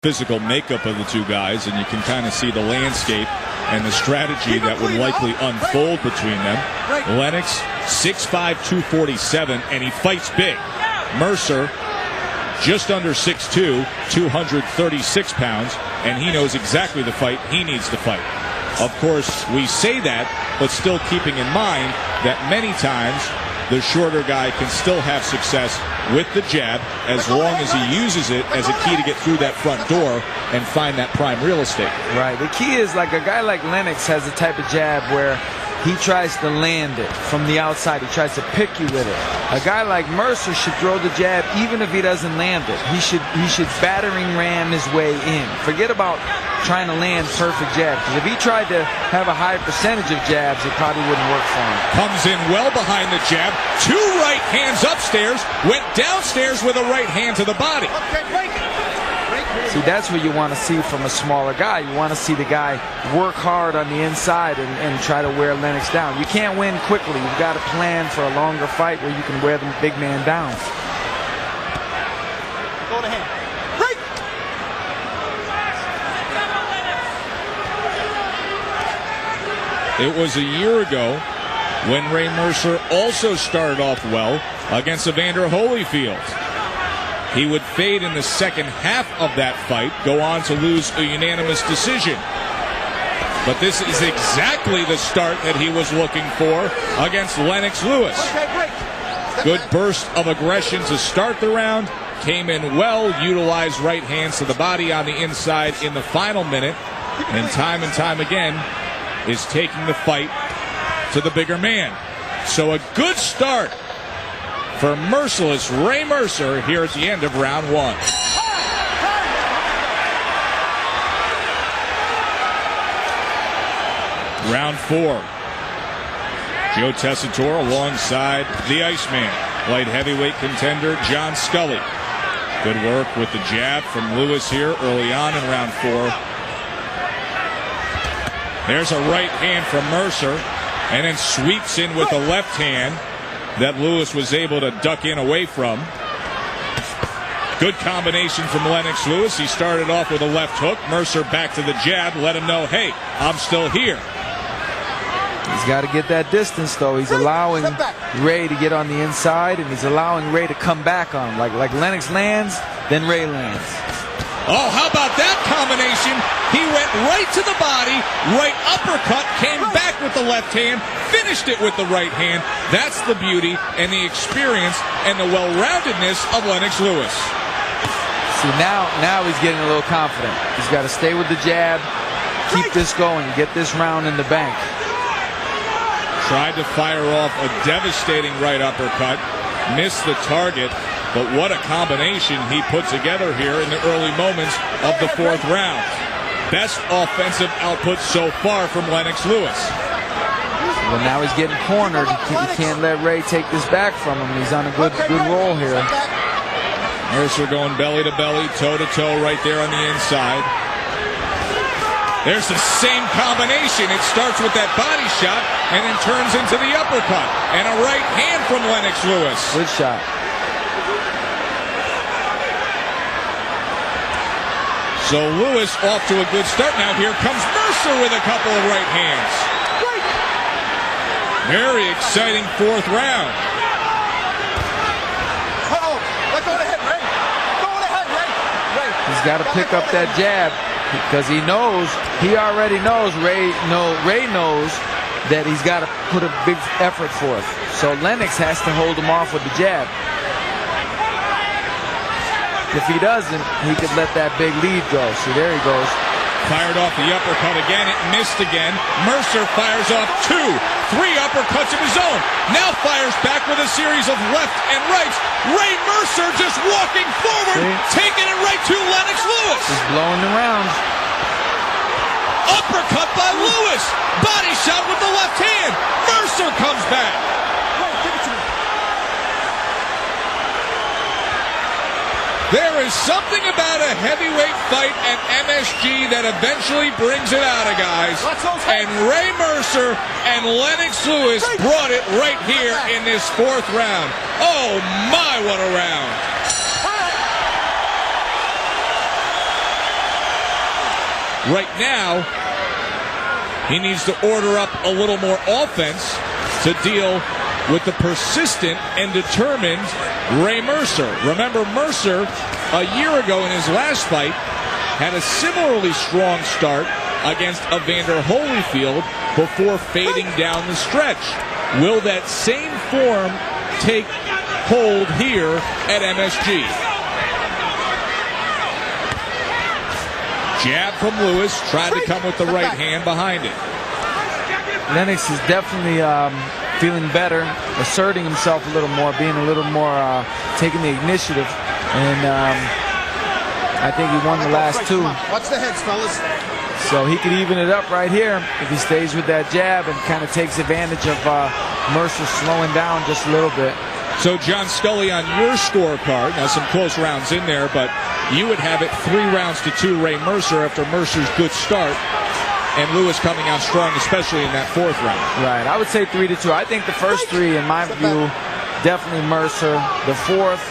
physical makeup of the two guys, and you can kind of see the landscape and the strategy that would likely unfold between them. Lennox, 6'5", 247, and he fights big. Mercer, just under 6'2", 236 pounds, and he knows exactly the fight he needs to fight. Of course, we say that, but still keeping in mind that many times the shorter guy can still have success with the jab as long as he uses it as a key to get through that front door and find that prime real estate. Right. The key is, like, a guy like Lennox has a type of jab where he tries to land it from the outside. He tries to pick you with it. A guy like Mercer should throw the jab even if he doesn't land it. He should battering ram his way in. Forget about trying to land perfect jabs, because if he tried to have a high percentage of jabs, it probably wouldn't work for him. Comes in well behind the jab. Two right hands upstairs. Went downstairs with a right hand to the body. See, that's what you want to see from a smaller guy. You want to see the guy work hard on the inside and try to wear Lennox down. You can't win quickly. You've got to plan for a longer fight where you can wear the big man down. Go to hand. It was a year ago when Ray Mercer also started off well against Evander Holyfield. He would fade in the second half of that fight, go on to lose a unanimous decision. But this is exactly the start that he was looking for against Lennox-Lewis. Good burst of aggression to start the round. Came in well, utilized right hands to the body on the inside in the final minute. And time again is taking the fight to the bigger man. So a good start for merciless Ray Mercer here at the end of round one. Round four. Joe Tessitore alongside the Iceman, light heavyweight contender John Scully. Good work with the jab from Lewis here early on in round four. There's a right hand from Mercer, and then sweeps in with the left hand that Lewis was able to duck in away from. Good combination from Lennox-Lewis. He started off with a left hook. Mercer back to the jab, let him know, hey, I'm still here. He's got to get that distance, though. He's allowing Ray to get on the inside, and he's allowing Ray to come back on him. Like Lennox lands, then Ray lands. Oh, how about that combination? He went right to the body, right uppercut, came back with the left hand, finished it with the right hand. That's the beauty and the experience and the well-roundedness of Lennox-Lewis. See, now he's getting a little confident. He's got to stay with the jab, keep this going, get this round in the bank. Tried to fire off a devastating right uppercut, missed the target. But what a combination he put together here in the early moments of the fourth round. Best offensive output so far from Lennox-Lewis. Well, now he's getting cornered. He can't let Ray take this back from him. He's on a good roll here. Mercer going belly to belly, toe to toe right there on the inside. There's the same combination. It starts with that body shot and then turns into the uppercut. And a right hand from Lennox-Lewis. Good shot. So Lewis off to a good start. Now here comes Mercer with a couple of right hands. Very exciting fourth round. Go ahead, Ray. Go ahead, Ray. He's got to pick up that jab because he already knows, Ray knows that he's got to put a big effort forth. So Lennox has to hold him off with the jab. If he doesn't, he could let that big lead go. See, there he goes. Fired off the uppercut again. It missed again. Mercer fires off 2, 3 uppercuts of his own. Now fires back with a series of left and rights. Ray Mercer just walking forward, taking it right to Lennox-Lewis. He's blowing the rounds. Uppercut by Lewis. Body shot with the left hand. Mercer comes back. There is something about a heavyweight fight at MSG that eventually brings it out of guys. And Ray Mercer and Lennox-Lewis brought it right here in this fourth round. Oh my, what a round. Right now, he needs to order up a little more offense to deal with the persistent and determined Ray Mercer. Remember, Mercer, a year ago in his last fight, had a similarly strong start against Evander Holyfield before fading down the stretch. Will that same form take hold here at MSG? Jab from Lewis, tried to come with the right hand behind it. Lennox is definitely feeling better, asserting himself a little more, being a little more, taking the initiative. And I think he won the last two. Watch the heads, fellas. So he could even it up right here if he stays with that jab and kind of takes advantage of Mercer slowing down just a little bit. So John Scully on your scorecard, now some close rounds in there, but you would have it 3-2 Ray Mercer after Mercer's good start, and Lewis coming out strong, especially in that 4th round. Right, I would say 3-2. I think the first 3, in my view, definitely Mercer. The 4th,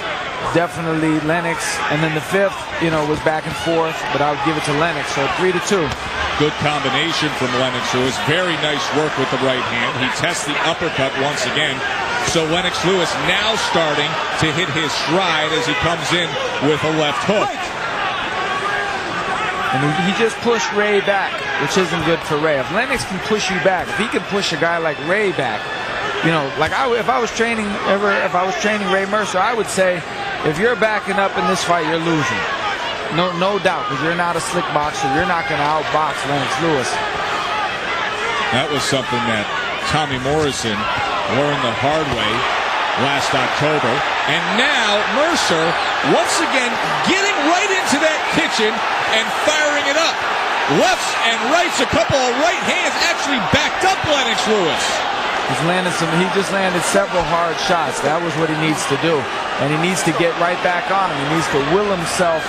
definitely Lennox, and then the 5th, was back and forth, but I would give it to Lennox. So 3-2. Good combination from Lennox-Lewis. Very nice work with the right hand. He tests the uppercut once again. So Lennox-Lewis now starting to hit his stride as he comes in with a left hook. And he just pushed Ray back, which isn't good for Ray. If Lennox can push you back, if he can push a guy like Ray back, if I was training Ray Mercer, I would say, if you're backing up in this fight, you're losing. No doubt, because you're not a slick boxer. You're not going to outbox Lennox-Lewis. That was something that Tommy Morrison learned the hard way last October. And now Mercer, once again, getting right into that kitchen and firing it up. Lefts and rights, a couple of right hands actually backed up Lennox-Lewis. He just landed several hard shots. That was what he needs to do. And he needs to get right back on him. He needs to will himself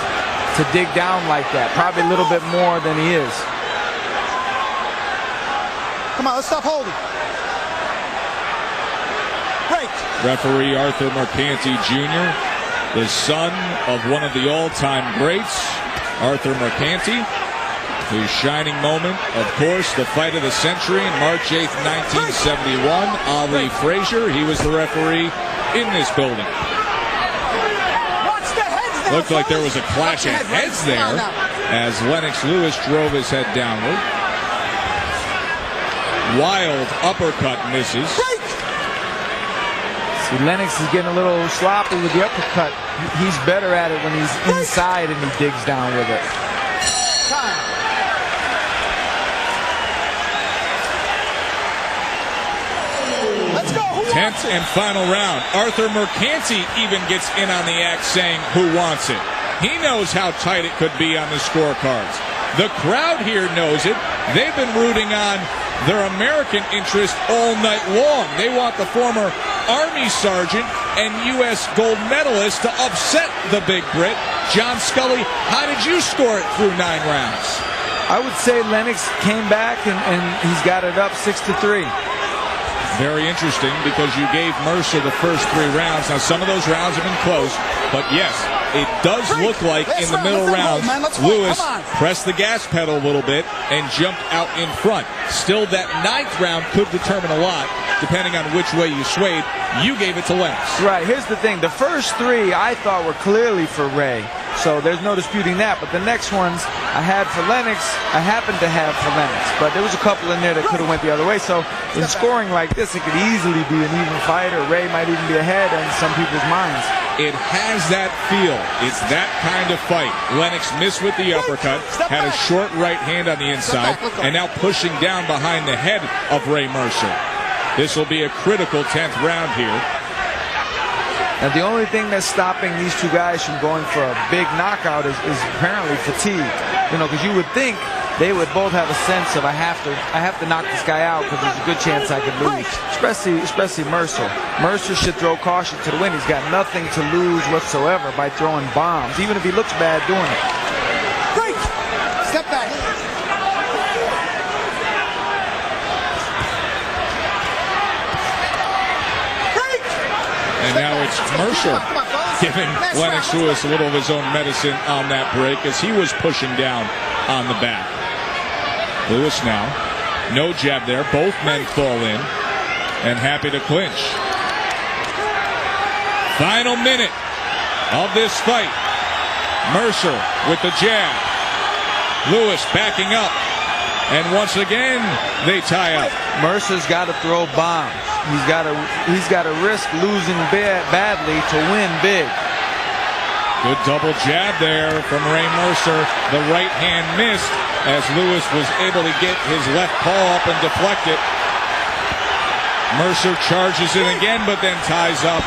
to dig down like that. Probably a little bit more than he is. Come on, let's stop holding. Break. Referee Arthur Mercanti Jr., the son of one of the all-time greats, Arthur Mercanti. His shining moment, of course, the fight of the century on March 8th, 1971. Ali Frazier, he was the referee in this building. Looked like there was a clash of heads there as Lennox-Lewis drove his head downward. Wild uppercut misses. See, Lennox is getting a little sloppy with the uppercut. He's better at it when he's inside and he digs down with it. Time. Let's go. 10th and final round. Arthur Mercanti even gets in on the act saying, who wants it? He knows how tight it could be on the scorecards. The crowd here knows it. They've been rooting on their American interest all night long. They want the former Army Sergeant and U.S. gold medalist to upset the Big Brit. John Scully, how did you score it through 9 rounds? I would say Lennox came back and he's got it up 6-3. Very interesting because you gave Mercer the first 3 rounds. Now, some of those rounds have been close, but yes, it does look like in the middle rounds, Lewis pressed the gas pedal a little bit and jumped out in front. Still, that 9th round could determine a lot, depending on which way you swayed. You gave it to Lennox. Right, here's the thing. The first 3 I thought were clearly for Ray, so there's no disputing that. But the next ones I had for Lennox, I happened to have for Lennox. But there was a couple in there that could have went the other way. So in scoring like this, it could easily be an even fight, or Ray might even be ahead in some people's minds. It has that feel. It's that kind of fight. Lennox missed with the uppercut, had a short right hand on the inside, and now pushing down behind the head of Ray Mercer. This will be a critical 10th round here. And the only thing that's stopping these two guys from going for a big knockout is apparently fatigue. Because you would think they would both have a sense of I have to knock this guy out because there's a good chance I could lose. Especially Mercer. Mercer should throw caution to the wind. He's got nothing to lose whatsoever by throwing bombs, even if he looks bad doing it. Break. Step back. And now it's Mercer giving Lennox-Lewis a little of his own medicine on that break as he was pushing down on the back. Lewis now. No jab there. Both men fall in and happy to clinch. Final minute of this fight. Mercer with the jab. Lewis backing up. And once again, they tie up. Mercer's got to throw bombs. He's got to risk losing badly to win big. Good double jab there from Ray-Mercer. The right hand missed as Lewis was able to get his left paw up and deflect it. Mercer charges in again, but then ties up.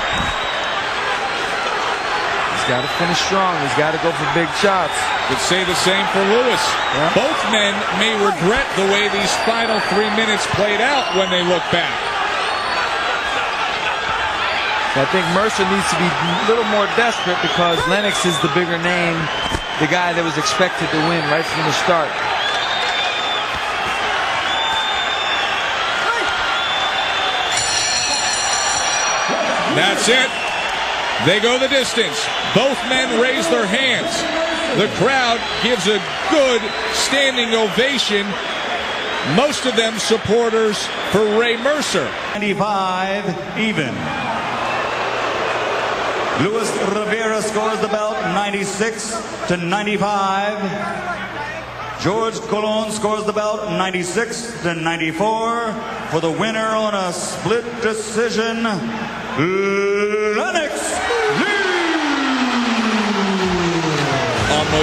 He's got to finish strong. He's got to go for big shots. Could say the same for Lewis. Yeah. Both men may regret the way these final 3 minutes played out when they look back. I think Mercer needs to be a little more desperate because Lennox is the bigger name, the guy that was expected to win right from the start. That's it. They go the distance. Both men raise their hands. The crowd gives a good standing ovation. Most of them supporters for Ray-Mercer. 95 even. Luis Rivera scores the belt 96-95. George Colon scores the belt 96-94. For the winner on a split decision, Lennox